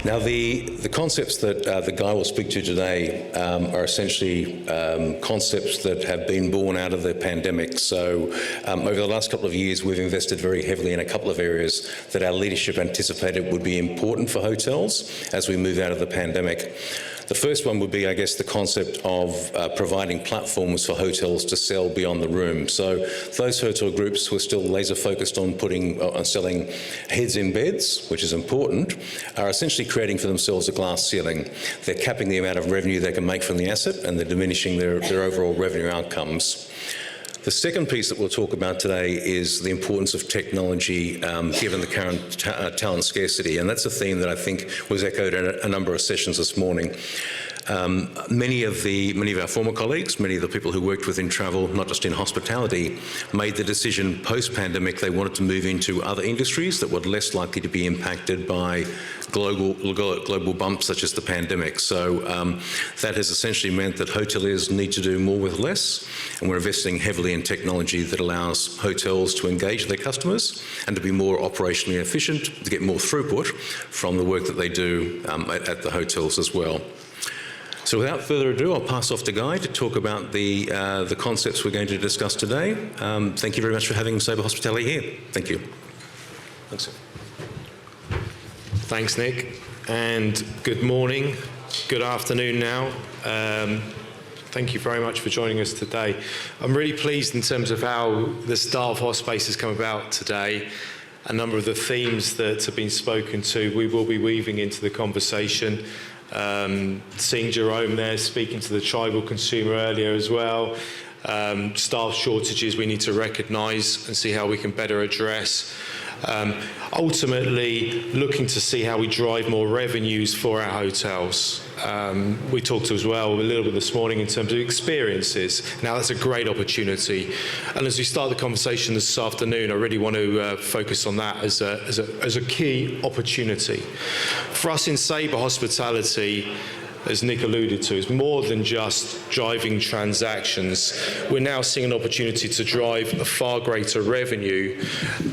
Now, the concepts that the Guy will speak to today are essentially concepts that have been born out of the pandemic. So over the last couple of years, we've invested very heavily in a couple of areas that our leadership anticipated would be important for hotels as we move out of the pandemic. The first one would be, I guess, the concept of providing platforms for hotels to sell beyond the room. So those hotel groups who are still laser focused on selling heads in beds, which is important, are essentially creating for themselves a glass ceiling. They're capping the amount of revenue they can make from the asset, and they're diminishing their overall revenue outcomes. The second piece that we'll talk about today is the importance of technology given the current talent scarcity, and that's a theme that I think was echoed in a number of sessions this morning. Many of our former colleagues, many of the people who worked within travel, not just in hospitality, made the decision post-pandemic they wanted to move into other industries that were less likely to be impacted by global bumps such as the pandemic. So that has essentially meant that hoteliers need to do more with less, and we're investing heavily in technology that allows hotels to engage their customers and to be more operationally efficient, to get more throughput from the work that they do at the hotels as well. So without further ado, I'll pass off to Guy to talk about the concepts we're going to discuss today. Thank you very much for having Sabre Hospitality here. Thank you. Thanks, sir. Thanks, Nick, and good morning, good afternoon now. Thank you very much for joining us today. I'm really pleased in terms of how the start of Hospace has come about today. A number of the themes that have been spoken to, we will be weaving into the conversation. Seeing Jerome there speaking to the tribal consumer earlier as well. Staff shortages we need to recognise and see how we can better address. Ultimately, looking to see how we drive more revenues for our hotels. We talked as well a little bit this morning in terms of experiences. Now, that's a great opportunity. And as we start the conversation this afternoon, I really want to focus on that as a key opportunity. For us in Sabre Hospitality, as Nick alluded to, is more than just driving transactions. We're now seeing an opportunity to drive a far greater revenue.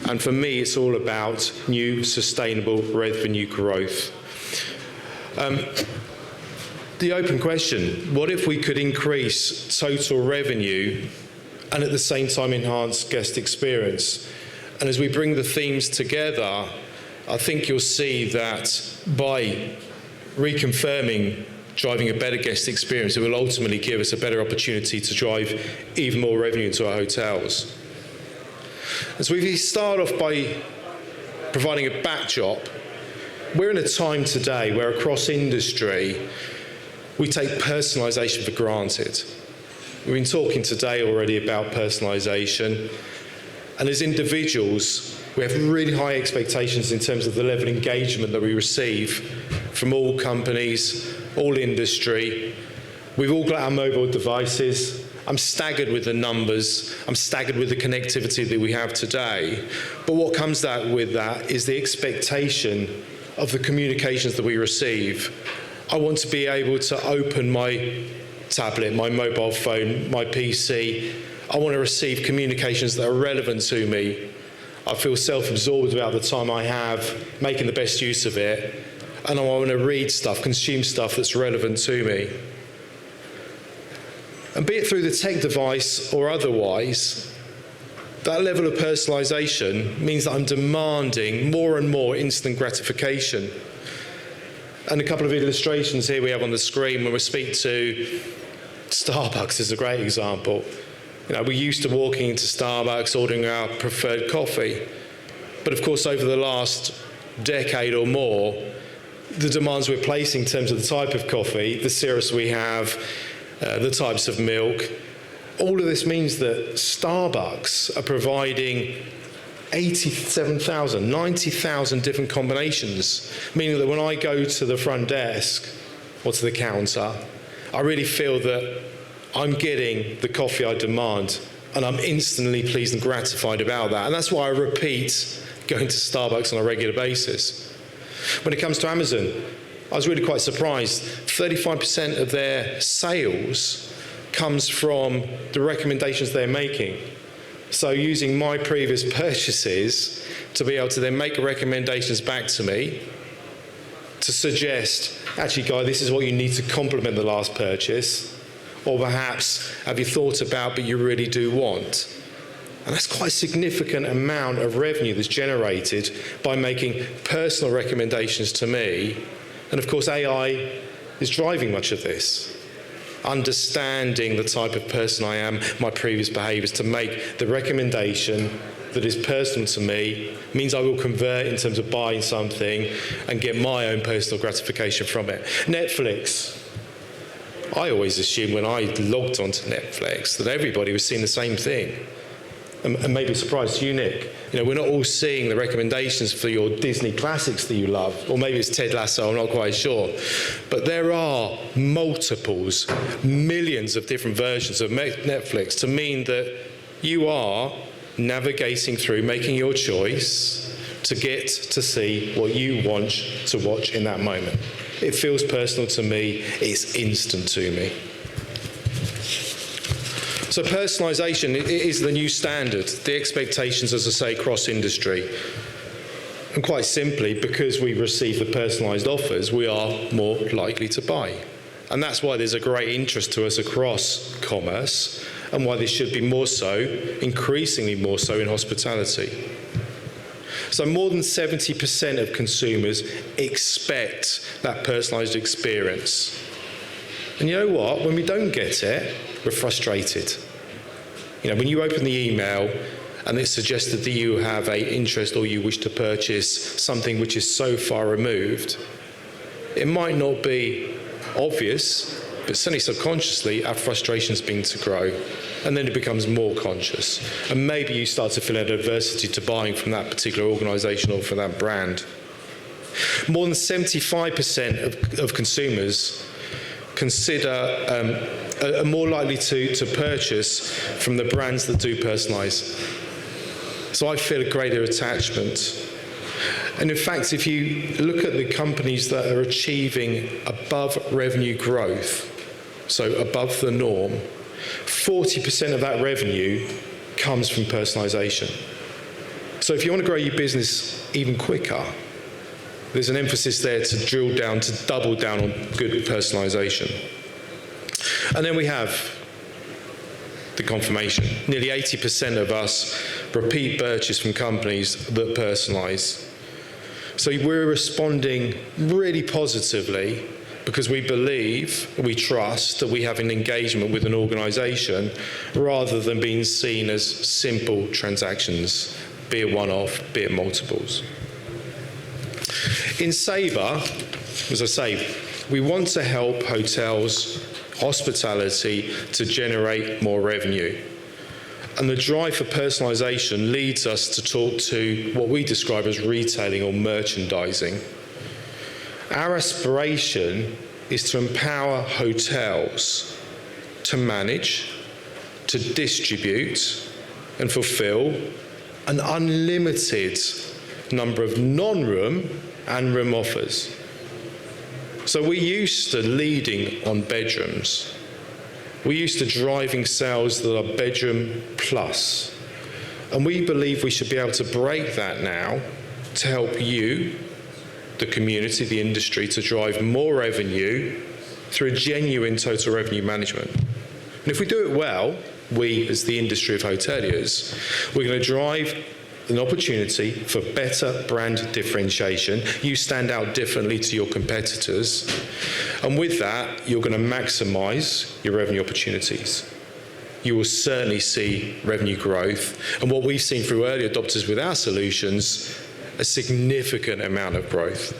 And for me, it's all about new sustainable revenue growth. The open question, what if we could increase total revenue and at the same time enhance guest experience? And as we bring the themes together, I think you'll see that by reconfirming driving a better guest experience, it will ultimately give us a better opportunity to drive even more revenue into our hotels. As we start off by providing a backdrop, we're in a time today where across industry, we take personalisation for granted. We've been talking today already about personalisation, and as individuals, we have really high expectations in terms of the level of engagement that we receive from all companies, all industry. We've all got our mobile devices. I'm staggered with the numbers. I'm staggered with the connectivity that we have today. But what comes with that is the expectation of the communications that we receive. I want to be able to open my tablet, my mobile phone, my PC. I want to receive communications that are relevant to me. I feel self-absorbed about the time I have, making the best use of it. And I want to read stuff, consume stuff that's relevant to me. And be it through the tech device or otherwise, that level of personalisation means that I'm demanding more and more instant gratification. And a couple of illustrations here we have on the screen when we speak to Starbucks is a great example. You know, we're used to walking into Starbucks, ordering our preferred coffee. But of course, over the last decade or more, the demands we're placing in terms of the type of coffee, the syrups we have, the types of milk, all of this means that Starbucks are providing 87,000, 90,000 different combinations, meaning that when I go to the front desk or to the counter, I really feel that I'm getting the coffee I demand, and I'm instantly pleased and gratified about that. And that's why I repeat going to Starbucks on a regular basis. When it comes to Amazon, I was really quite surprised. 35% of their sales comes from the recommendations they're making. So using my previous purchases to be able to then make recommendations back to me, to suggest, actually, Guy, this is what you need to complement the last purchase, or perhaps have you thought about but you really do want? And that's quite a significant amount of revenue that's generated by making personal recommendations to me. And of course, AI is driving much of this. Understanding the type of person I am, my previous behaviours, to make the recommendation that is personal to me means I will convert in terms of buying something and get my own personal gratification from it. Netflix. I always assumed when I logged onto Netflix that everybody was seeing the same thing. And maybe a surprise to you, Nick. You know, we're not all seeing the recommendations for your Disney classics that you love, or maybe it's Ted Lasso, I'm not quite sure. But there are multiples, millions of different versions of Netflix to mean that you are navigating through, making your choice to get to see what you want to watch in that moment. It feels personal to me, it's instant to me. So personalisation is the new standard, the expectations, as I say, cross industry. And quite simply, because we receive the personalised offers, we are more likely to buy. And that's why there's a great interest to us across commerce, and why this should be more so, increasingly more so, in hospitality. So more than 70% of consumers expect that personalised experience. And you know what? When we don't get it, we're frustrated. You know, when you open the email and it's suggested that you have an interest or you wish to purchase something which is so far removed, it might not be obvious, but certainly subconsciously our frustration's beginning to grow. And then it becomes more conscious. And maybe you start to feel an adversity to buying from that particular organisation or from that brand. More than 75% of consumers are more likely to purchase from the brands that do personalise. So I feel a greater attachment. And in fact, if you look at the companies that are achieving above revenue growth, so above the norm, 40% of that revenue comes from personalisation. So if you want to grow your business even quicker, there's an emphasis there to drill down, to double down on good personalisation. And then we have the confirmation. Nearly 80% of us repeat purchase from companies that personalise. So we're responding really positively because we believe, we trust that we have an engagement with an organisation rather than being seen as simple transactions, be it one-off, be it multiples. In Sabre, as I say, we want to help hotels, hospitality to generate more revenue. And the drive for personalisation leads us to talk to what we describe as retailing or merchandising. Our aspiration is to empower hotels to manage, to distribute and fulfil an unlimited number of non-room and room offers. So we're used to leading on bedrooms. We're used to driving sales that are bedroom plus. And we believe we should be able to break that now to help you, the community, the industry, to drive more revenue through genuine total revenue management. And if we do it well, we as the industry of hoteliers, we're going to drive an opportunity for better brand differentiation. You stand out differently to your competitors. And with that, you're going to maximise your revenue opportunities. You will certainly see revenue growth. And what we've seen through early adopters with our solutions, a significant amount of growth.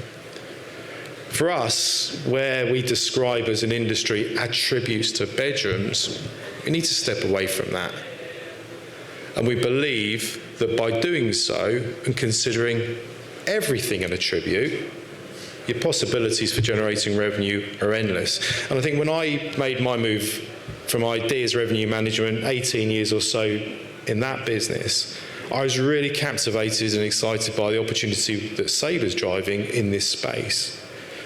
For us, where we describe as an industry attributes to bedrooms, we need to step away from that. And we believe that by doing so and considering everything an attribute, your possibilities for generating revenue are endless. And I think when I made my move from ideas revenue management, 18 years or so in that business, I was really captivated and excited by the opportunity that Sabre's driving in this space.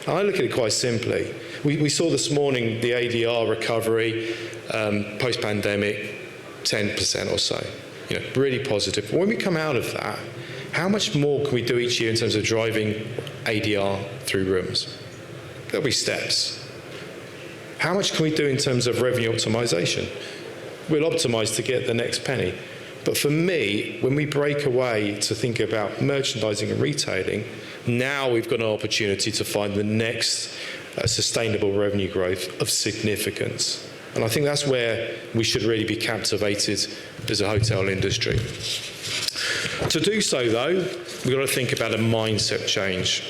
And I look at it quite simply. We saw this morning the ADR recovery post-pandemic, 10% or so. You know, really positive. But when we come out of that, how much more can we do each year in terms of driving ADR through rooms. There'll be steps. How much can we do in terms of revenue optimization? We'll optimize to get the next penny. But for me, when we break away to think about merchandising and retailing, now we've got an opportunity to find the next sustainable revenue growth of significance. And I think that's where we should really be captivated as a hotel industry. To do so, though, we've got to think about a mindset change.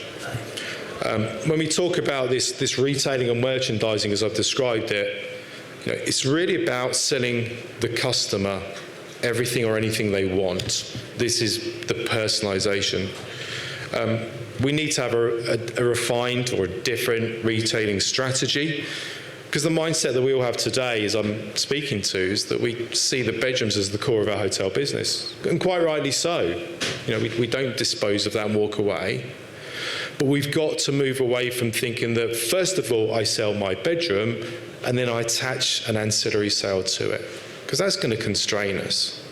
When we talk about this retailing and merchandising, as I've described it, it's really about selling the customer everything or anything they want. This is the personalization. We need to have a refined or a different retailing strategy, because the mindset that we all have today, as I'm speaking to, is that we see the bedrooms as the core of our hotel business, and quite rightly so. We don't dispose of that and walk away. But we've got to move away from thinking that, first of all, I sell my bedroom, and then I attach an ancillary sale to it, because that's going to constrain us.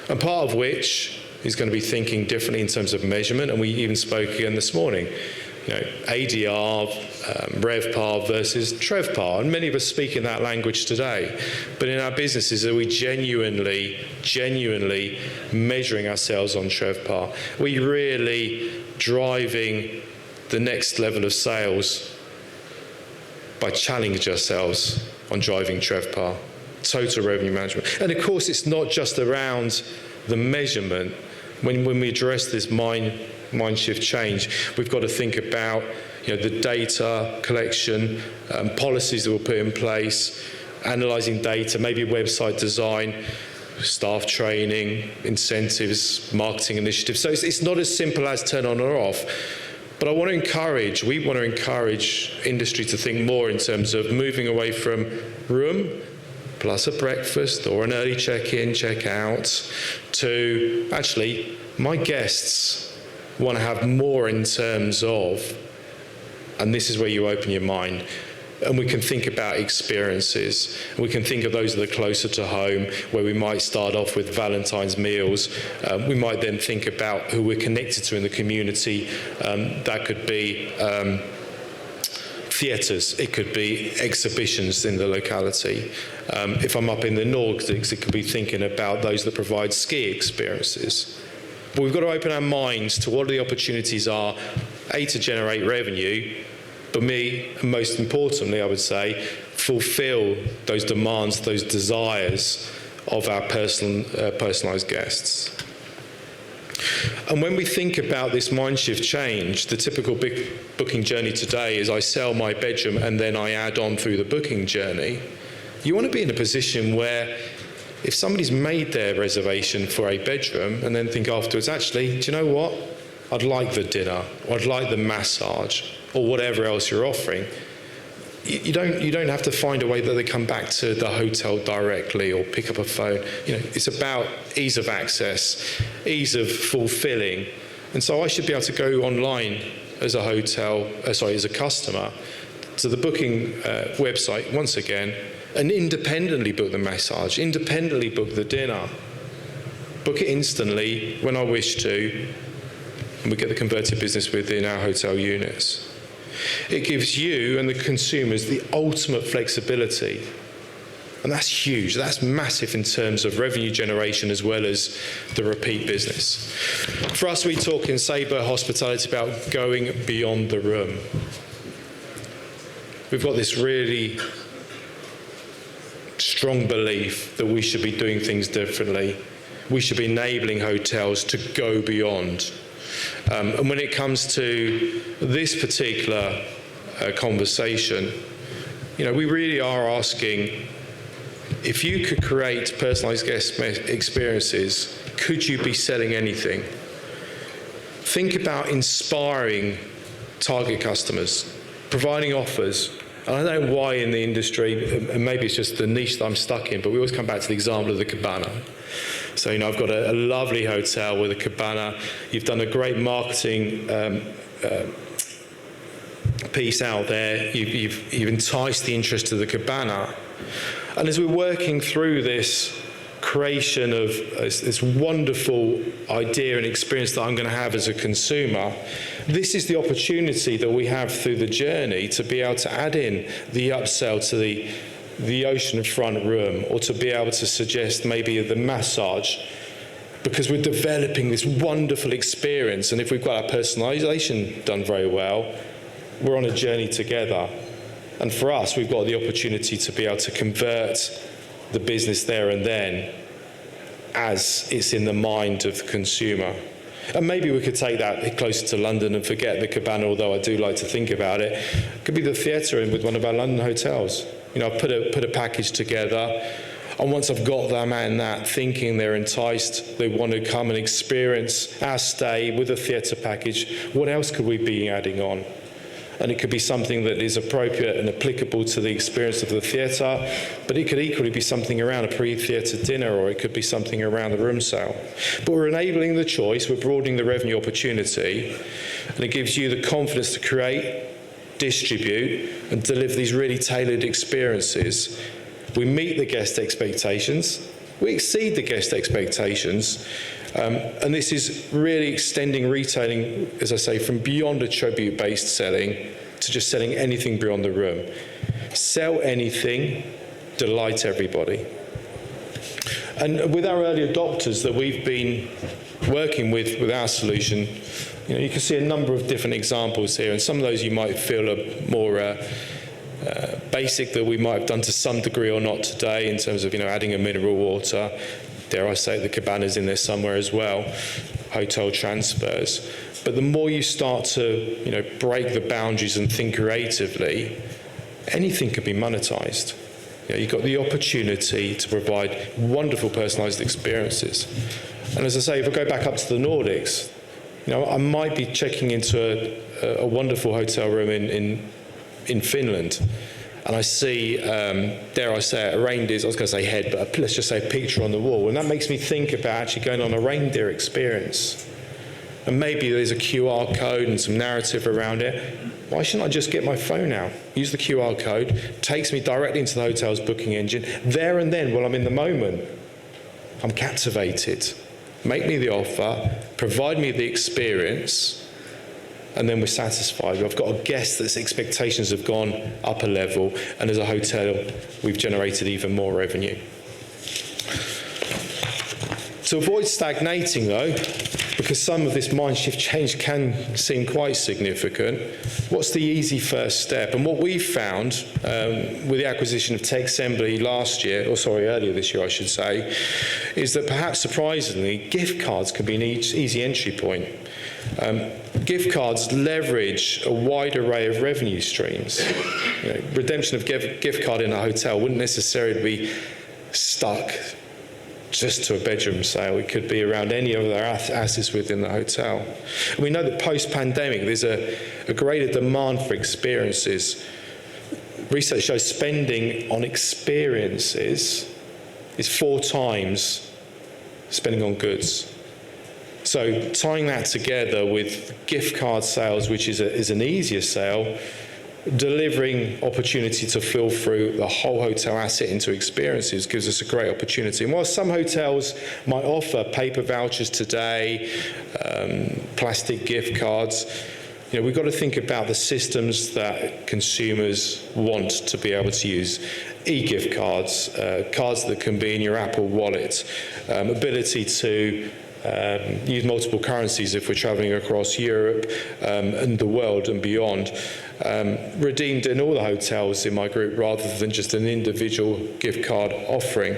And part of which is going to be thinking differently in terms of measurement, and we even spoke again this morning, ADR, RevPAR versus TrevPAR, and many of us speak in that language today. But in our businesses, are we genuinely measuring ourselves on TrevPAR? Are we really driving the next level of sales by challenging ourselves on driving TrevPAR, total revenue management? And of course, it's not just around the measurement. When we address this mind shift change, we've got to think about the data collection, policies that we'll put in place, analysing data, maybe website design, staff training, incentives, marketing initiatives. So it's not as simple as turn on or off. But we want to encourage industry to think more in terms of moving away from room plus a breakfast or an early check-in, check-out, to actually, my guests want to have more in terms of, and this is where you open your mind, and we can think about experiences. We can think of those that are closer to home, where we might start off with Valentine's meals. We might then think about who we're connected to in the community. That could be theatres, it could be exhibitions in the locality. If I'm up in the Nordics, it could be thinking about those that provide ski experiences. But we've got to open our minds to what the opportunities are, A, to generate revenue, but most importantly, I would say, fulfill those demands, those desires of our personalised guests. And when we think about this mind shift change, the typical big booking journey today is I sell my bedroom and then I add on through the booking journey. You want to be in a position where if somebody's made their reservation for a bedroom and then think afterwards, actually, do you know what? I'd like the dinner, or I'd like the massage, or whatever else you're offering. You don't have to find a way that they come back to the hotel directly or pick up a phone. It's about ease of access, ease of fulfilling. And so I should be able to go online as a as a customer to the booking website once again and independently book the massage, independently book the dinner, book it instantly when I wish to, and we get the converted business within our hotel units. It gives you and the consumers the ultimate flexibility. And that's huge. That's massive in terms of revenue generation as well as the repeat business. For us, we talk in Sabre Hospitality about going beyond the room. We've got this really strong belief that we should be doing things differently. We should be enabling hotels to go beyond. And when it comes to this particular conversation, we really are asking, if you could create personalised guest experiences, could you be selling anything? Think about inspiring target customers, providing offers. And I don't know why in the industry, and maybe it's just the niche that I'm stuck in, but we always come back to the example of the cabana. So, I've got a lovely hotel with a cabana. You've done a great marketing piece out there. You've enticed the interest of the cabana. And as we're working through this creation of this wonderful idea and experience that I'm going to have as a consumer, this is the opportunity that we have through the journey to be able to add in the upsell to the oceanfront room, or to be able to suggest maybe the massage, because we're developing this wonderful experience. And if we've got our personalisation done very well, we're on a journey together. And for us, we've got the opportunity to be able to convert the business there and then as it's in the mind of the consumer. And maybe we could take that closer to London and forget the cabana, although I do like to think about it. It could be the theatre with one of our London hotels. You know, I've put a package together, and once I've got them and that thinking they're enticed, they want to come and experience our stay with a theatre package, what else could we be adding on? And it could be something that is appropriate and applicable to the experience of the theatre, but it could equally be something around a pre-theatre dinner, or it could be something around the room sale. But we're enabling the choice, we're broadening the revenue opportunity, and it gives you the confidence to create, distribute, and deliver these really tailored experiences. We meet the guest expectations, we exceed the guest expectations, and this is really extending retailing, as I say, from beyond attribute-based selling to just selling anything beyond the room. Sell anything, delight everybody. And with our early adopters that we've been working with our solution, you know, you can see a number of different examples here, and some of those you might feel are more basic, that we might have done to some degree or not today, in terms of, you know, adding a mineral water. Dare I say the cabana's in there somewhere as well, hotel transfers. But the more you start to, you know, break the boundaries and think creatively, anything can be monetized. You know, you've got the opportunity to provide wonderful personalized experiences. And as I say, if I go back up to the Nordics, you know, I might be checking into a wonderful hotel room in Finland, and I see, dare I say it, a reindeer's, I was going to say head, but let's just say a picture on the wall. And that makes me think about actually going on a reindeer experience. And maybe there's a QR code and some narrative around it. Why shouldn't I just get my phone out, use the QR code, takes me directly into the hotel's booking engine, there and then, while I'm in the moment, I'm captivated. Make me the offer, provide me the experience, and then we're satisfied. I've got a guest that's expectations have gone up a level, and as a hotel, we've generated even more revenue. To avoid stagnating, though, because some of this mind shift change can seem quite significant, what's the easy first step? And what we've found with the acquisition of TechSembly earlier this year, I should say, is that perhaps surprisingly, gift cards can be an easy entry point. Gift cards leverage a wide array of revenue streams. You know, redemption of gift card in a hotel wouldn't necessarily be stuck just to a bedroom sale. It could be around any of their assets within the hotel. And we know that post-pandemic, there's a greater demand for experiences. Research shows spending on experiences is 4 times spending on goods. So tying that together with gift card sales, which is an easier sale, delivering opportunity to fill through the whole hotel asset into experiences gives us a great opportunity. And while some hotels might offer paper vouchers today, plastic gift cards, you know, we've got to think about the systems that consumers want to be able to use. E-gift cards, cards that can be in your Apple Wallet, ability to use multiple currencies if we're travelling across Europe and the world and beyond. Redeemed in all the hotels in my group rather than just an individual gift card offering.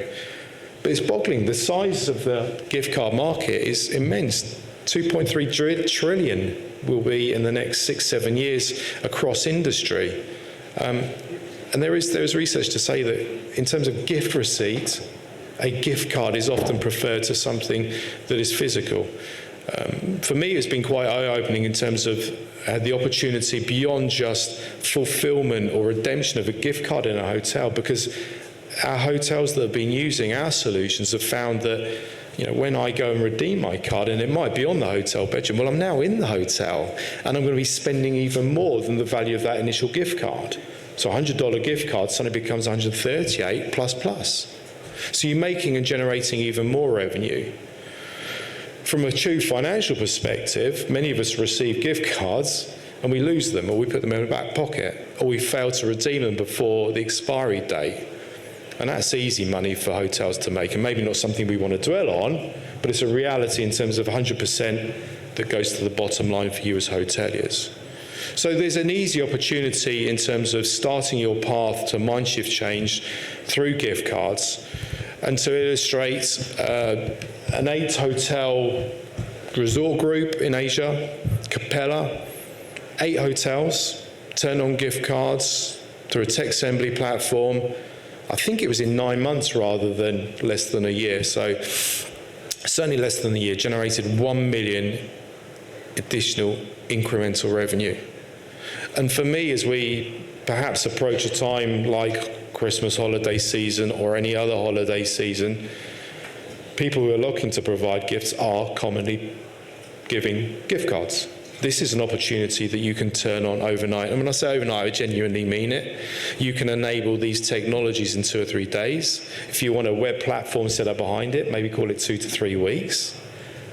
But it's boggling. The size of the gift card market is immense. 2.3 trillion will be in the next 6-7 years across industry. And there is research to say that in terms of gift receipt, a gift card is often preferred to something that is physical. For me, it's been quite eye-opening in terms of the opportunity beyond just fulfillment or redemption of a gift card in a hotel, because our hotels that have been using our solutions have found that, you know, when I go and redeem my card, and it might be on the hotel bedroom, well, I'm now in the hotel, and I'm going to be spending even more than the value of that initial gift card. So a $100 gift card suddenly becomes $138 plus. So you're making and generating even more revenue. From a true financial perspective, many of us receive gift cards and we lose them, or we put them in the back pocket, or we fail to redeem them before the expiry date. And that's easy money for hotels to make, and maybe not something we want to dwell on, but it's a reality in terms of 100% that goes to the bottom line for you as hoteliers. So there's an easy opportunity in terms of starting your path to mind shift change through gift cards. And to illustrate, an 8-hotel resort group in Asia, Capella, 8 hotels, turned on gift cards through a tech assembly platform. I think it was in 9 months rather than less than a year. So certainly less than a year, generated 1 million additional incremental revenue. And for me, as we perhaps approach a time like Christmas holiday season or any other holiday season, people who are looking to provide gifts are commonly giving gift cards. This is an opportunity that you can turn on overnight. And when I say overnight, I genuinely mean it. You can enable these technologies in 2 or 3 days. If you want a web platform set up behind it, maybe call it 2 to 3 weeks.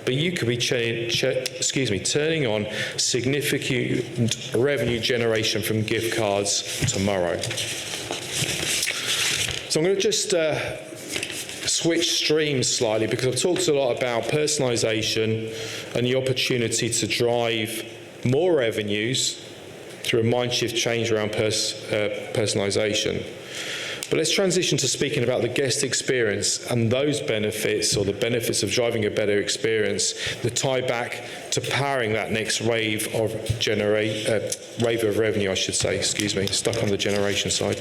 But you could be turning on significant revenue generation from gift cards tomorrow. So I'm going to just switch streams slightly, because I've talked a lot about personalisation and the opportunity to drive more revenues through a mind shift change around personalisation. But let's transition to speaking about the guest experience and those benefits, or the benefits of driving a better experience, that tie back to powering that next wave of revenue, I should say, stuck on the generation side.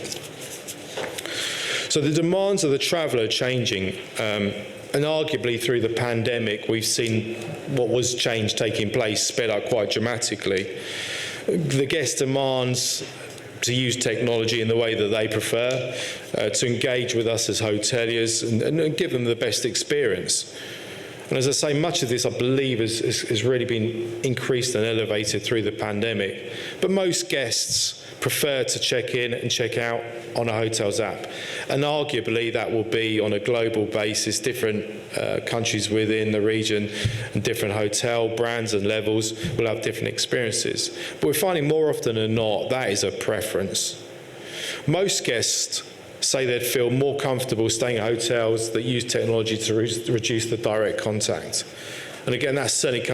So the demands of the traveller are changing, and arguably through the pandemic, we've seen what was change taking place sped up quite dramatically. The guest demands to use technology in the way that they prefer, to engage with us as hoteliers and give them the best experience. And as I say, much of this, I believe, has really been increased and elevated through the pandemic. But most guests prefer to check in and check out on a hotel's app. And arguably that will be on a global basis, different countries within the region and different hotel brands and levels will have different experiences. But we're finding more often than not that is a preference. Most guests say they'd feel more comfortable staying at hotels that use technology to reduce the direct contact. And again, that's certainly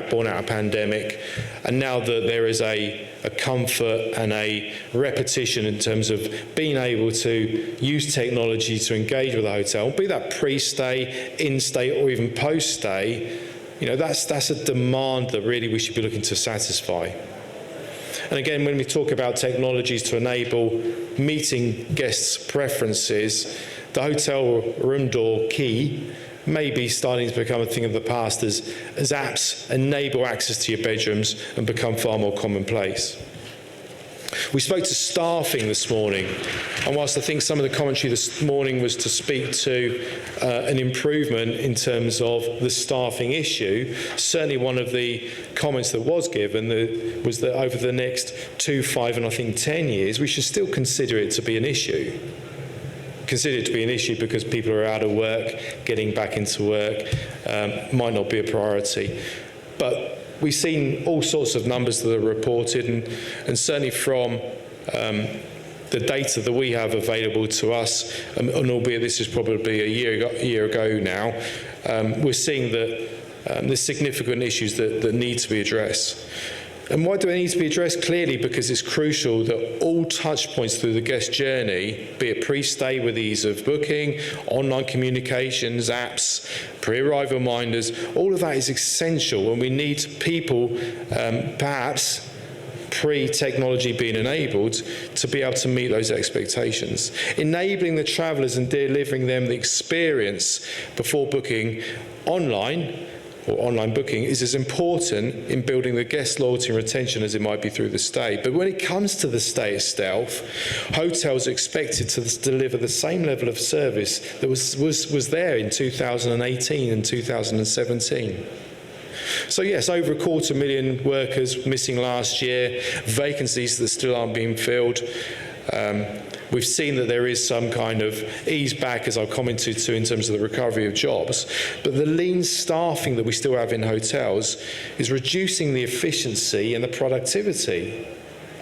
born out of pandemic. And now that there is a comfort and a repetition in terms of being able to use technology to engage with a hotel, be that pre-stay, in-stay, or even post-stay, that's a demand that really we should be looking to satisfy. And again, when we talk about technologies to enable meeting guests' preferences, the hotel room door key may be starting to become a thing of the past as apps enable access to your bedrooms and become far more commonplace. We spoke to staffing this morning, and whilst I think some of the commentary this morning was to speak to an improvement in terms of the staffing issue, certainly one of the comments that was given was that over the next 2, 5, and I think 10 years, we should still consider it to be an issue. Consider it to be an issue because people are out of work, getting back into work might not be a priority. But we've seen all sorts of numbers that are reported, and certainly from the data that we have available to us, and albeit this is probably a year ago now, we're seeing that there's significant issues that need to be addressed. And why do they need to be addressed? Clearly because it's crucial that all touch points through the guest journey, be it pre-stay with ease of booking, online communications, apps, pre-arrival reminders, all of that is essential, and we need people, perhaps pre-technology being enabled, to be able to meet those expectations. Enabling the travellers and delivering them the experience before booking online or online booking is as important in building the guest loyalty and retention as it might be through the stay. But when it comes to the stay itself, hotels are expected to deliver the same level of service that was there in 2018 and 2017. So yes, over 250,000 workers missing last year, vacancies that still aren't being filled. We've seen that there is some kind of ease back, as I've commented to, in terms of the recovery of jobs. But the lean staffing that we still have in hotels is reducing the efficiency and the productivity,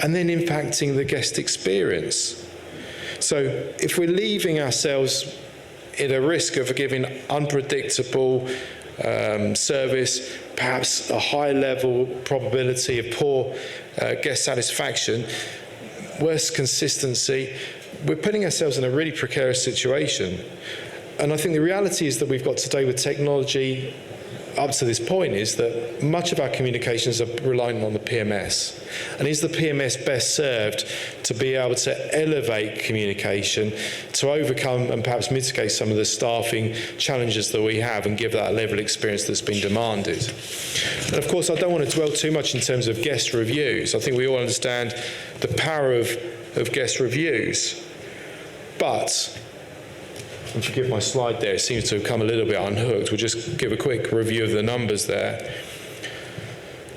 and then impacting the guest experience. So if we're leaving ourselves at a risk of giving unpredictable service, perhaps a high level probability of poor guest satisfaction, worse consistency, we're putting ourselves in a really precarious situation. And I think the reality is that we've got today with technology up to this point is that much of our communications are relying on the PMS. And is the PMS best served to be able to elevate communication, to overcome and perhaps mitigate some of the staffing challenges that we have and give that level of experience that's been demanded? And of course, I don't want to dwell too much in terms of guest reviews. I think we all understand the power of guest reviews. But, and forgive my slide there, it seems to have come a little bit unhooked. We'll just give a quick review of the numbers there.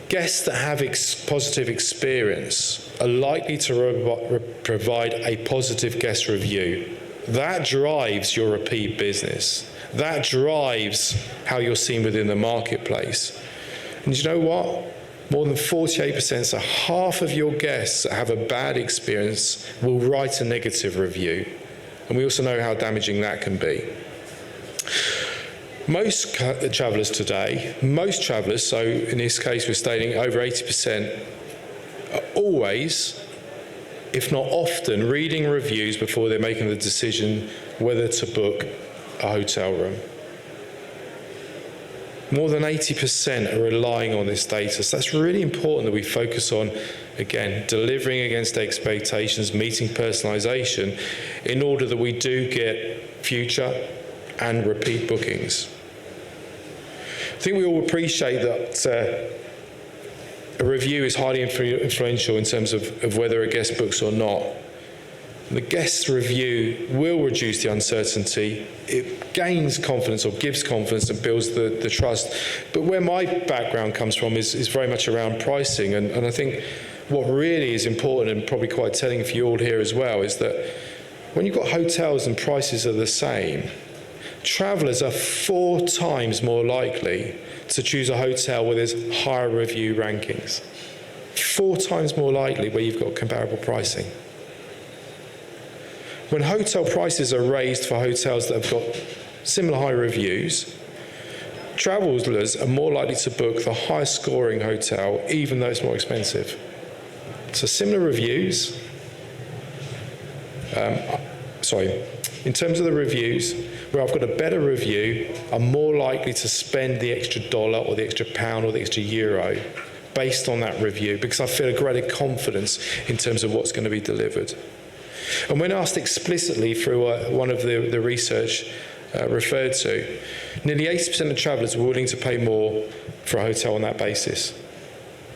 Guests that have positive experience are likely to provide a positive guest review. That drives your repeat business. That drives how you're seen within the marketplace. And you know what? More than 48%, so half of your guests that have a bad experience will write a negative review. And we also know how damaging that can be. Most travellers today, so in this case we're stating over 80%, are always, if not often, reading reviews before they're making the decision whether to book a hotel room. More than 80% are relying on this data. So that's really important that we focus on, again, delivering against expectations, meeting personalisation, in order that we do get future and repeat bookings. I think we all appreciate that a review is highly influential in terms of whether a guest books or not. The guest review will reduce the uncertainty. It gains confidence or gives confidence and builds the trust. But where my background comes from is very much around pricing. And I think what really is important and probably quite telling for you all here as well is that when you've got hotels and prices are the same, travellers are 4 times more likely to choose a hotel where there's higher review rankings. 4 times more likely where you've got comparable pricing. When hotel prices are raised for hotels that have got similar high reviews, travellers are more likely to book the highest scoring hotel, even though it's more expensive. So similar reviews, in terms of the reviews, where I've got a better review, I'm more likely to spend the extra dollar or the extra pound or the extra euro based on that review, because I feel a greater confidence in terms of what's going to be delivered. And when asked explicitly through one of the research referred to, nearly 80% of travellers were willing to pay more for a hotel on that basis.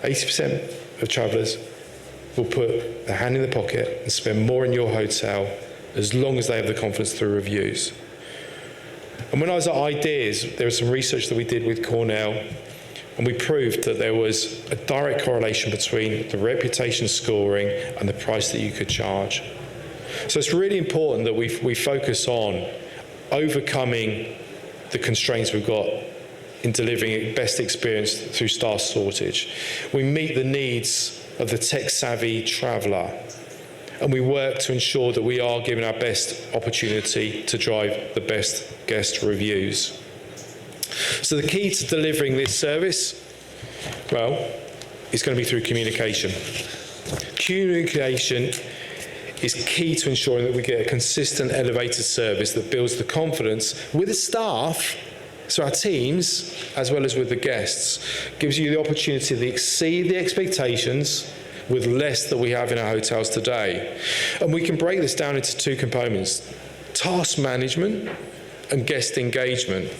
80% of travellers will put their hand in the pocket and spend more in your hotel as long as they have the confidence through reviews. And when I was at Ideas, there was some research that we did with Cornell, and we proved that there was a direct correlation between the reputation scoring and the price that you could charge. So it's really important that we focus on overcoming the constraints we've got in delivering best experience through staff shortage. We meet the needs of the tech-savvy traveller, and we work to ensure that we are giving our best opportunity to drive the best guest reviews. So the key to delivering this service, well, is going to be through communication. Communication is key to ensuring that we get a consistent, elevated service that builds the confidence with the staff, so our teams, as well as with the guests, gives you the opportunity to exceed the expectations with less that we have in our hotels today. And we can break this down into 2 components: task management and guest engagement.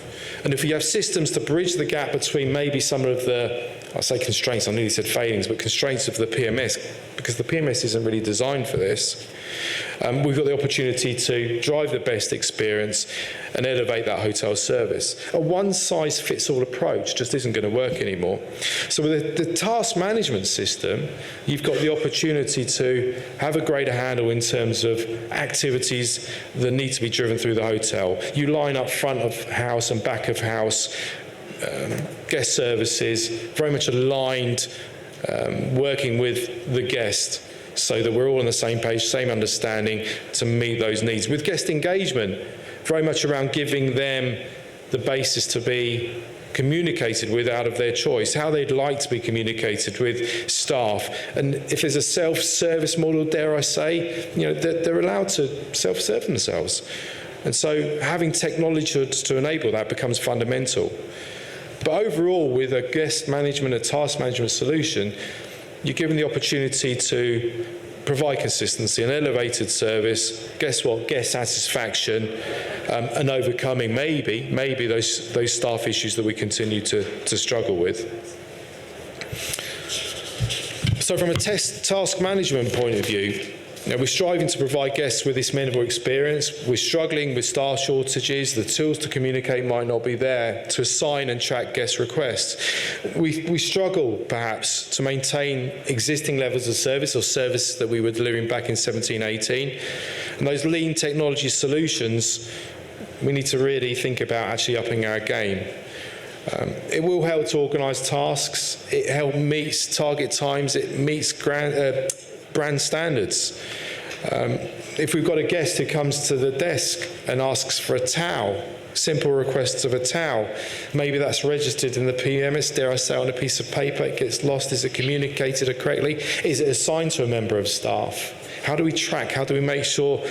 And if we have systems to bridge the gap between maybe some of the, I say constraints, I nearly said failings, but constraints of the PMS, because the PMS isn't really designed for this, We've got the opportunity to drive the best experience and elevate that hotel service. A one-size-fits-all approach just isn't going to work anymore. So with the task management system, you've got the opportunity to have a greater handle in terms of activities that need to be driven through the hotel. You line up front of house and back of house, guest services, very much aligned, working with the guest so that we're all on the same page, same understanding to meet those needs. With guest engagement, very much around giving them the basis to be communicated with out of their choice, how they'd like to be communicated with staff. And if there's a self-service model, dare I say, they're allowed to self-serve themselves. And so having technology to enable that becomes fundamental. But overall, with a guest management, a task management solution, you're given the opportunity to provide consistency, an elevated service, guess what, guest satisfaction, and overcoming maybe those staff issues that we continue to struggle with. So from a task management point of view, we're striving to provide guests with this memorable experience. We're struggling with staff shortages. The tools to communicate might not be there to assign and track guest requests. We struggle, perhaps, to maintain existing levels of service or service that we were delivering back in 17-18. And those lean technology solutions, we need to really think about actually upping our game. It will help to organise tasks. It helps meet target times. It meets brand standards. If we've got a guest who comes to the desk and asks for a towel, simple requests of a towel, maybe that's registered in the PMS, dare I say, on a piece of paper, it gets lost, is it communicated correctly? Is it assigned to a member of staff? How do we track? How do we make sure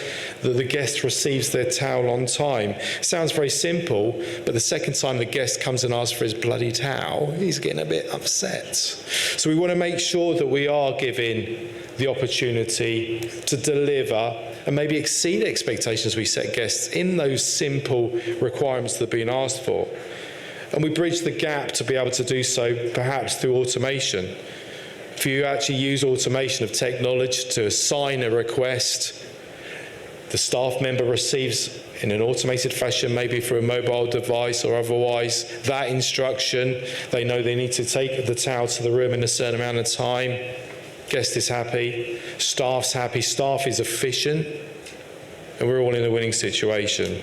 that the guest receives their towel on time? Sounds very simple, but the second time the guest comes and asks for his bloody towel, he's getting a bit upset. So we want to make sure that we are giving the opportunity to deliver and maybe exceed expectations we set guests in those simple requirements that are being asked for. And we bridge the gap to be able to do so perhaps through automation. If you actually use automation of technology to assign a request, the staff member receives in an automated fashion, maybe through a mobile device or otherwise, that instruction. They know they need to take the towel to the room in a certain amount of time. Guest is happy, staff's happy, staff is efficient, and we're all in a winning situation.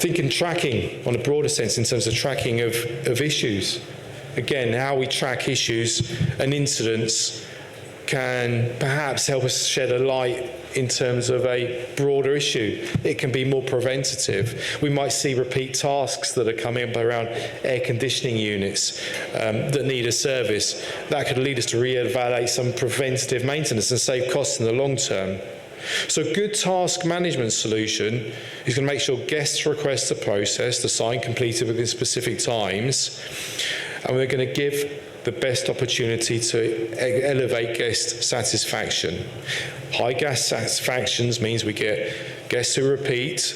Thinking tracking on a broader sense in terms of tracking of issues. Again, how we track issues and incidents can perhaps help us shed a light in terms of a broader issue. It can be more preventative. We might see repeat tasks that are coming up around air conditioning units that need a service. That could lead us to re-evaluate some preventative maintenance and save costs in the long term. So a good task management solution is going to make sure guests' requests are processed, assigned, completed within specific times, and we're going to give the best opportunity to elevate guest satisfaction. High guest satisfactions means we get guests who repeat,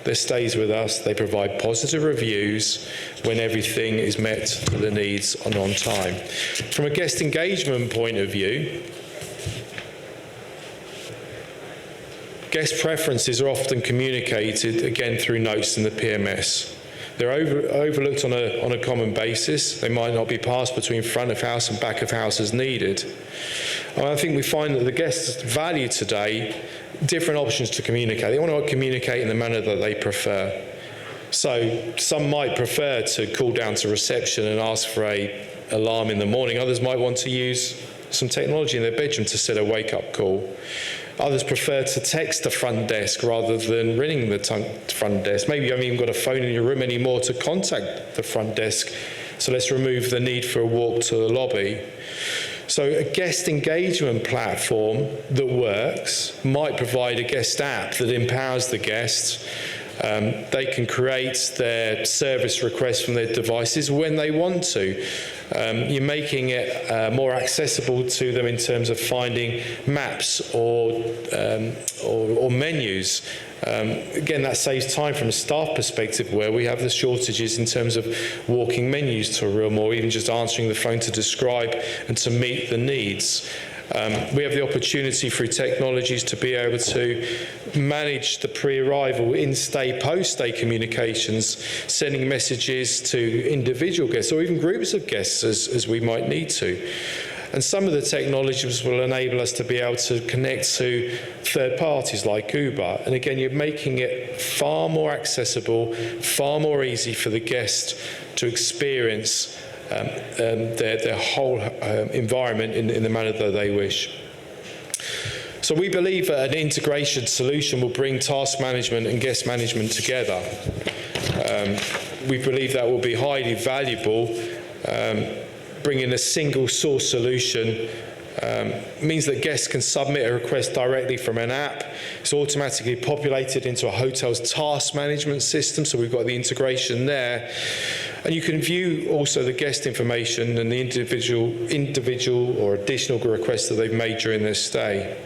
their stays with us, they provide positive reviews when everything is met to the needs and on time. From a guest engagement point of view, guest preferences are often communicated, again, through notes in the PMS. They're overlooked on a common basis. They might not be passed between front of house and back of house as needed. And I think we find that the guests value today different options to communicate. They want to communicate in the manner that they prefer. So some might prefer to call down to reception and ask for an alarm in the morning. Others might want to use some technology in their bedroom to set a wake-up call. Others prefer to text the front desk rather than ringing the front desk. Maybe you haven't even got a phone in your room anymore to contact the front desk. So let's remove the need for a walk to the lobby. So a guest engagement platform that works might provide a guest app that empowers the guests. They can create their service requests from their devices when they want to. You're making it more accessible to them in terms of finding maps or menus. Again, that saves time from a staff perspective where we have the shortages in terms of walking menus to a room or even just answering the phone to describe and to meet the needs. We have the opportunity through technologies to be able to manage the pre-arrival, in-stay, post-stay communications, sending messages to individual guests or even groups of guests as we might need to. And some of the technologies will enable us to be able to connect to third parties like Uber. And again, you're making it far more accessible, far more easy for the guest to experience their whole environment in the manner that they wish. So we believe that an integration solution will bring task management and guest management together. We believe that will be highly valuable. Bringing a single source solution means that guests can submit a request directly from an app. It's automatically populated into a hotel's task management system, so we've got the integration there. And you can view also the guest information and the individual or additional requests that they've made during their stay.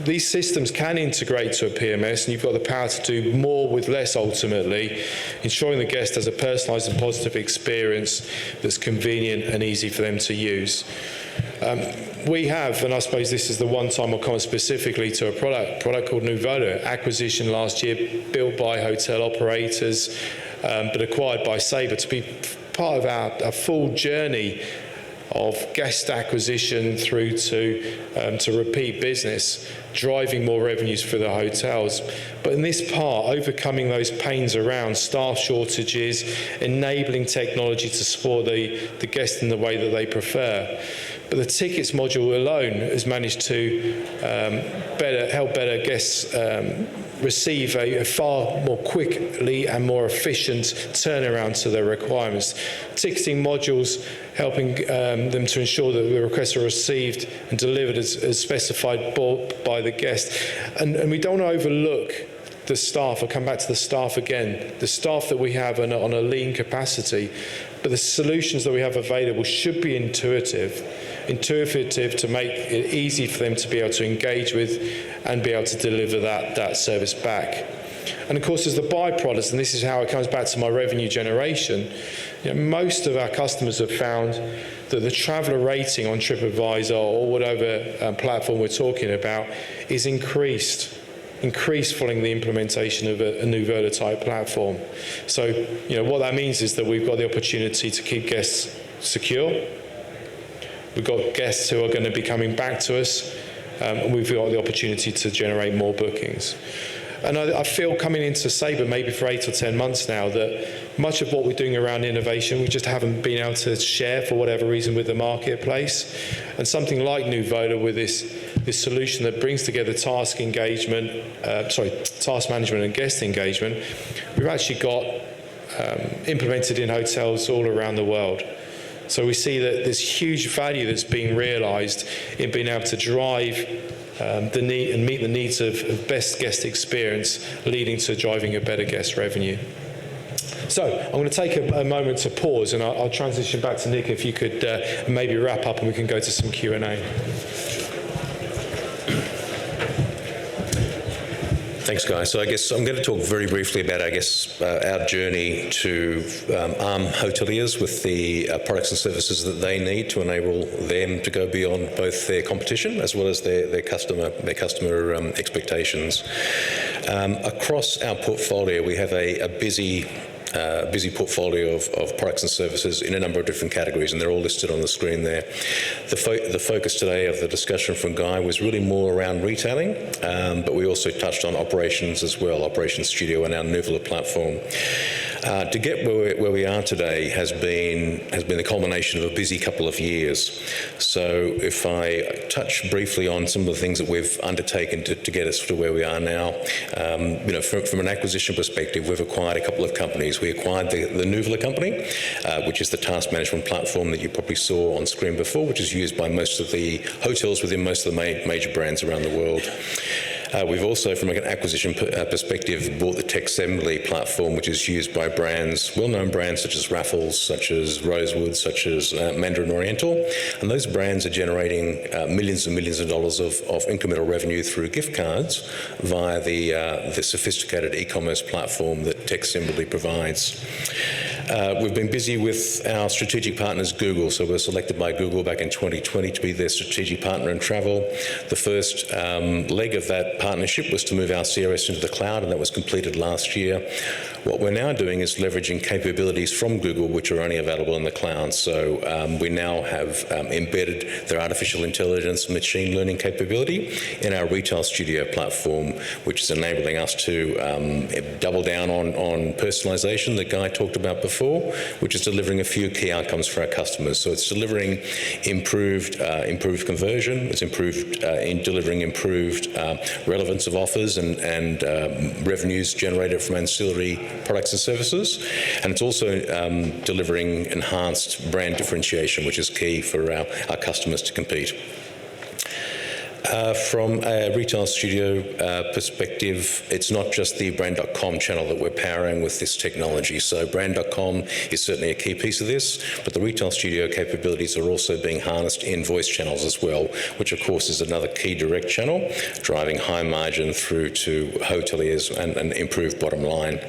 These systems can integrate to a PMS, and you've got the power to do more with less ultimately, ensuring the guest has a personalised and positive experience that's convenient and easy for them to use. We have, and I suppose this is the one time I'll comment specifically to a product called Nuvola, acquisition last year, built by hotel operators, but acquired by Sabre to be part of our full journey of guest acquisition through to repeat business, driving more revenues for the hotels. But in this part, overcoming those pains around staff shortages, enabling technology to support the guest in the way that they prefer. But the tickets module alone has managed to help better guests receive a far more quickly and more efficient turnaround to their requirements. Ticketing modules helping them to ensure that the requests are received and delivered as specified by the guest. And we don't want to overlook the staff. I'll come back to the staff again. The staff that we have on a lean capacity, but the solutions that we have available should be intuitive to make it easy for them to be able to engage with and be able to deliver that service back. And of course, as the byproduct, and this is how it comes back to my revenue generation, most of our customers have found that the traveller rating on TripAdvisor or whatever platform we're talking about is increased following the implementation of a Nuvola type platform. So, what that means is that we've got the opportunity to keep guests secure. We've got guests who are going to be coming back to us, and we've got the opportunity to generate more bookings. And I feel coming into Sabre maybe for 8 or 10 months now that much of what we're doing around innovation, we just haven't been able to share for whatever reason with the marketplace. And something like Nuvola with this solution that brings together task management and guest engagement, we've actually got implemented in hotels all around the world. So we see that there's huge value that's being realised in being able to drive the need and meet the needs of best guest experience, leading to driving a better guest revenue. So I'm going to take a moment to pause, and I'll transition back to Nick if you could maybe wrap up and we can go to some Q&A. Thanks, Guy. So I guess I'm going to talk very briefly about, our journey to arm hoteliers with the products and services that they need to enable them to go beyond both their competition as well as their customer expectations. Across our portfolio, we have a busy portfolio of products and services in a number of different categories, and they're all listed on the screen there. The focus today of the discussion from Guy was really more around retailing, but we also touched on operations as well, Operations Studio and our Nuvola platform. To get where we are today has been the culmination of a busy couple of years. So if I touch briefly on some of the things that we've undertaken to get us to where we are now, from an acquisition perspective, we've acquired a couple of companies. We acquired the Nuvola company, which is the task management platform that you probably saw on screen before, which is used by most of the hotels within most of the major brands around the world. We've also, from an acquisition perspective, bought the Tech Assembly platform, which is used by well-known brands such as Raffles, such as Rosewood, such as Mandarin Oriental. And those brands are generating millions and millions of dollars of incremental revenue through gift cards via the sophisticated e-commerce platform that Tech Assembly provides. We've been busy with our strategic partners, Google. So we were selected by Google back in 2020 to be their strategic partner in travel. The first leg of that partnership was to move our CRS into the cloud, and that was completed last year. What we're now doing is leveraging capabilities from Google, which are only available in the cloud. So we now have embedded their artificial intelligence and machine learning capability in our Retail Studio platform, which is enabling us to double down on personalisation that Guy talked about before, which is delivering a few key outcomes for our customers. So it's delivering improved conversion, it's delivering improved relevance of offers and revenues generated from ancillary products and services, and it's also delivering enhanced brand differentiation, which is key for our customers to compete. From a Retail Studio perspective, it's not just the brand.com channel that we're powering with this technology. So brand.com is certainly a key piece of this, but the Retail Studio capabilities are also being harnessed in voice channels as well, which of course is another key direct channel, driving high margin through to hoteliers and improved bottom line.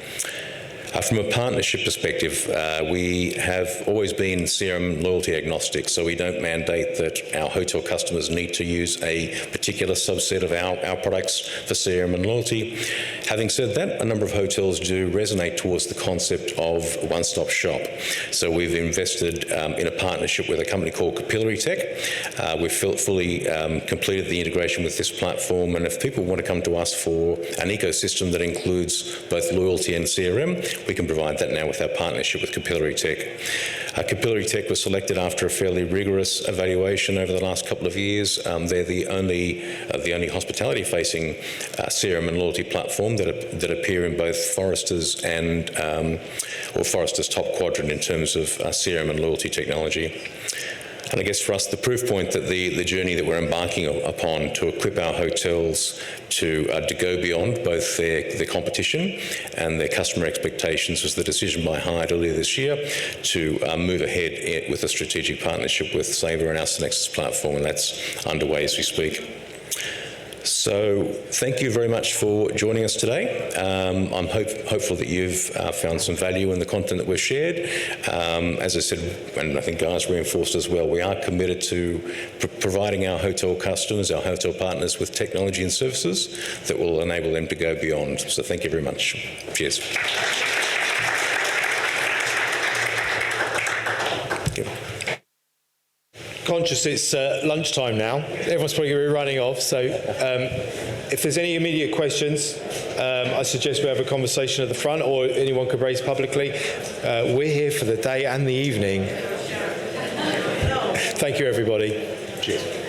From a partnership perspective, we have always been CRM loyalty agnostic, so we don't mandate that our hotel customers need to use a particular subset of our products for CRM and loyalty. Having said that, a number of hotels do resonate towards the concept of one-stop shop. So we've invested in a partnership with a company called Capillary Tech. We've fully completed the integration with this platform, and if people want to come to us for an ecosystem that includes both loyalty and CRM, we can provide that now with our partnership with Capillary Tech. Capillary Tech was selected after a fairly rigorous evaluation over the last couple of years. They're the only hospitality-facing CRM and loyalty platform that appear in both Forrester's or Forrester's top quadrant in terms of CRM and loyalty technology. And I guess for us, the proof point that the journey that we're embarking upon to equip our hotels to go beyond both their competition and their customer expectations was the decision by Hyatt earlier this year to move ahead with a strategic partnership with Sabre and our Synexus platform, and that's underway as we speak. So thank you very much for joining us today. I'm hopeful that you've found some value in the content that we've shared. As I said, and I think Guy's reinforced as well, we are committed to providing our hotel customers, our hotel partners with technology and services that will enable them to go beyond. So thank you very much. Cheers. Thank you. Conscious it's lunchtime now. Everyone's probably going to be running off. So if there's any immediate questions, I suggest we have a conversation at the front, or anyone could raise publicly. We're here for the day and the evening. Thank you, everybody. Cheers.